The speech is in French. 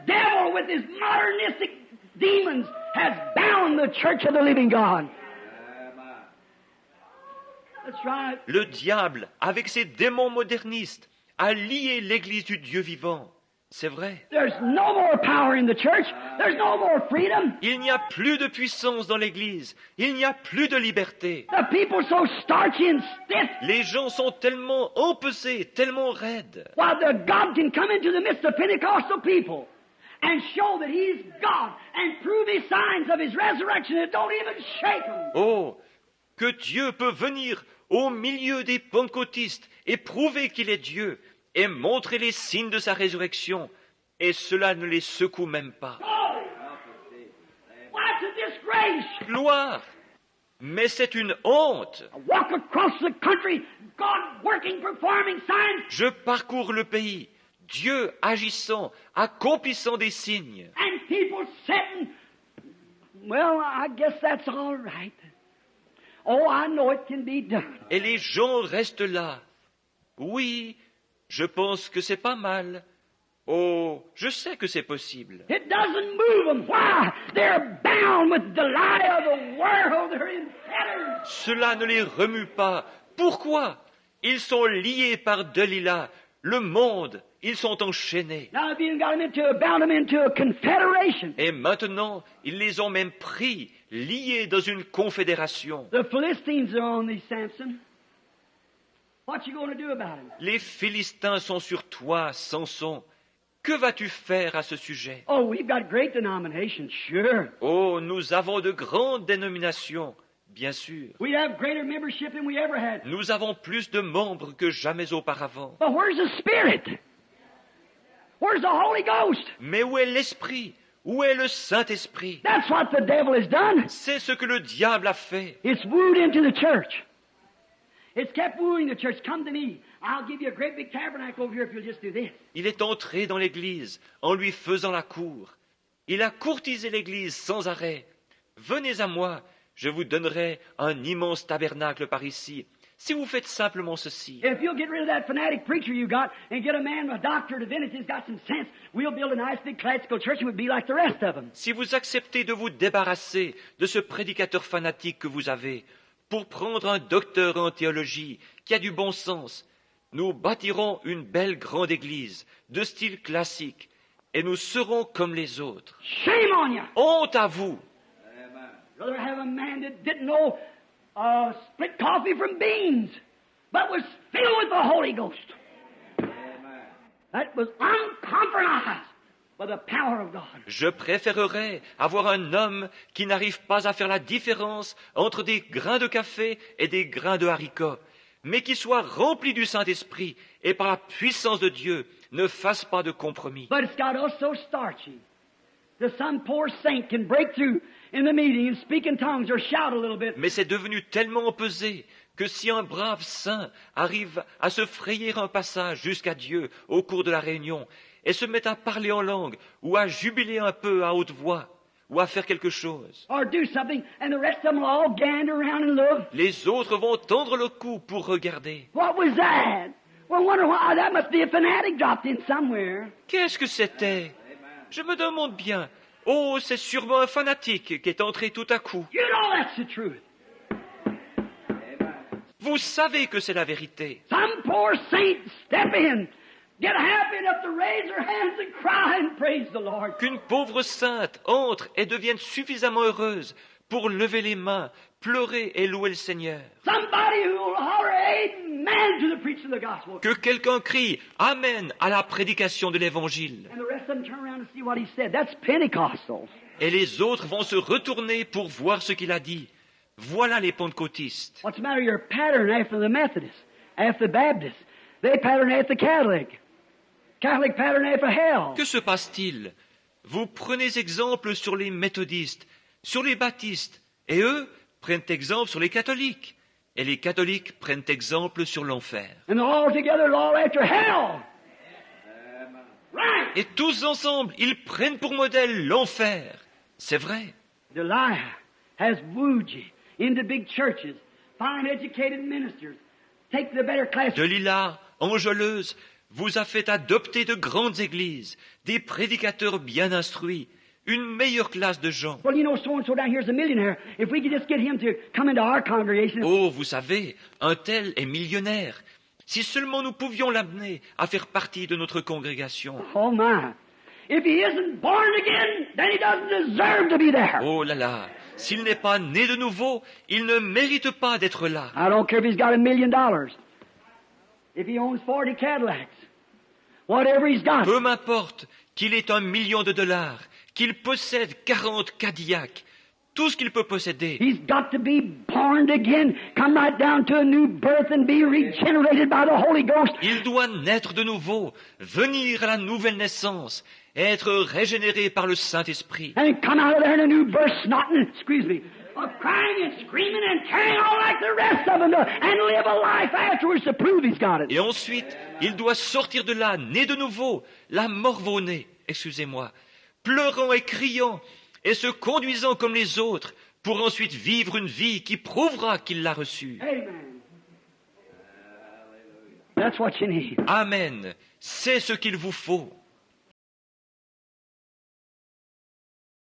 devil with his modernistic demons has bound the church of the living God. That's right. Le diable, avec ses démons modernistes, a lié l'Église du Dieu vivant. C'est vrai. There's no more power in the church. There's no more freedom. Il n'y a plus de puissance dans l'Église. Il n'y a plus de liberté. The people so starchy and stiff. Les gens sont tellement empesés, tellement raides. While the God can come into the midst of Pentecostal people and show that He's God and prove His signs of His resurrection that don't even shake them. Oh, que Dieu peut venir au milieu des pentecôtistes et prouver qu'il est Dieu et montrer les signes de sa résurrection, et cela ne les secoue même pas. What's a disgrace? Gloire! Mais c'est une honte. I walk across the country, God working, performing signs, Je parcours le pays, Dieu agissant, accomplissant des signes, and people sitting. Well, I guess that's all right. Oh, I know it can be done. et les gens restent là. Oui, je pense que c'est pas mal. Oh, je sais que c'est possible. It doesn't move them. Why? They're bound with the lie of the world. They're in fetters. Cela ne les remue pas. Pourquoi? Ils sont liés par Delilah, le monde. Ils sont enchaînés. Now they've even bound them into a confederation. Et maintenant, ils les ont même pris, liés dans une confédération. The Philistines are on these, Samson. What you going to do about it? Les Philistins sont sur toi, Samson. Que vas-tu faire à ce sujet? Oh, we've got great denominations, sure. Oh, nous avons de grandes dénominations, bien sûr. We have greater membership than we ever had. Nous avons plus de membres que jamais auparavant. But where's the Spirit? Where's the Holy Ghost? Mais où est l'Esprit? Où est le Saint-Esprit? That's what the devil has done. C'est ce que le diable a fait. It's wooed into the church. It's kept wooing the church. Come to me. I'll give you a great big tabernacle over here if you'll just do this. Il est entré dans l'Église en lui faisant la cour. Il a courtisé l'Église sans arrêt. Venez à moi, je vous donnerai un immense tabernacle par ici, si vous faites simplement ceci. If you'll get rid of that fanatic preacher you got and get a man, a doctor of divinity who's got some sense, we'll build a nice big classical church and we'll be like the rest of them. Si vous acceptez de vous débarrasser de ce prédicateur fanatique que vous avez, pour prendre un docteur en théologie qui a du bon sens, nous bâtirons une belle grande église de style classique et nous serons comme les autres. Shame on you! Honte à vous! Rather have a man that didn't know split coffee from beans, but was filled with the Holy Ghost. That was uncompromised by the power of God. Je préférerais avoir un homme qui n'arrive pas à faire la différence entre des grains de café et des grains de haricots, mais qui soit rempli du Saint-Esprit et par la puissance de Dieu ne fasse pas de compromis. But it's got us so starchy that some poor saint can break through in the meeting and speak in tongues or shout a little bit. Mais c'est devenu tellement empesé que si un brave saint arrive à se frayer un passage jusqu'à Dieu au cours de la réunion et se met à parler en langue ou à jubiler un peu à haute voix ou à faire quelque chose, Or do something, and the rest of them will all gander around and look. les autres vont tendre le cou pour regarder. What was that? Well, wonder why. That must be a fanatic dropped in somewhere. Qu'est-ce que c'était? Je me demande bien. Oh, c'est sûrement un fanatique qui est entré tout à coup. You know that's the truth. Vous savez que c'est la vérité. Some poor saint step in, get happy enough to raise their hands and cry and praise the Lord. Qu'une pauvre sainte entre et devienne suffisamment heureuse pour lever les mains, pleurer et louer le Seigneur. Somebody who will holler amen to the preaching of the gospel. Que quelqu'un crie Amen à la prédication de l'Évangile. And the rest of them turn around and see what he said. That's Pentecostals. Et les autres vont se retourner pour voir ce qu'il a dit. Voilà les pentecôtistes. What's the matter? You're pattern after the Methodists, after the Baptists. They pattern after the Catholic. Catholic pattern after hell. Que se passe-t-il? Vous prenez exemple sur les méthodistes, sur les baptistes, et eux prennent exemple sur les catholiques. Et les catholiques prennent exemple sur l'enfer. And all together, all after hell. Right. Et tous ensemble, ils prennent pour modèle l'enfer. C'est vrai. Delilah has wooed you into big churches, fine educated ministers. Take the better class. Delilah, enjôleuse, vous a fait adopter de grandes églises, des prédicateurs bien instruits, une meilleure classe de gens. Well, you know, so-and-so down here is a millionaire. If we could just get him to come into our congregation. Oh, vous savez, un tel est millionnaire. Si seulement nous pouvions l'amener à faire partie de notre congrégation. Oh, my. If he isn't born again, then he doesn't deserve to be there. Oh là là, s'il n'est pas né de nouveau, il ne mérite pas d'être là. I don't care if he's got $1 million. If he owns 40 Cadillacs. Whatever he's got. Peu m'importe qu'il ait $1 million, qu'il possède 40 Cadillacs, tout ce qu'il peut posséder. He's got to be born again, come right down to a new birth and be regenerated by the Holy Ghost. Il doit naître de nouveau, venir à la nouvelle naissance, être régénéré par le Saint-Esprit. And come out of there in a new birth, snotting, crying and screaming and carrying on like the rest of them, and live a life afterwards to prove he's got it. Et ensuite, il doit sortir de là, né de nouveau, la morveau-né, excusez-moi, pleurant et criant, et se conduisant comme les autres, pour ensuite vivre une vie qui prouvera qu'il l'a reçue. Amen. That's what you need. Amen. C'est ce qu'il vous faut.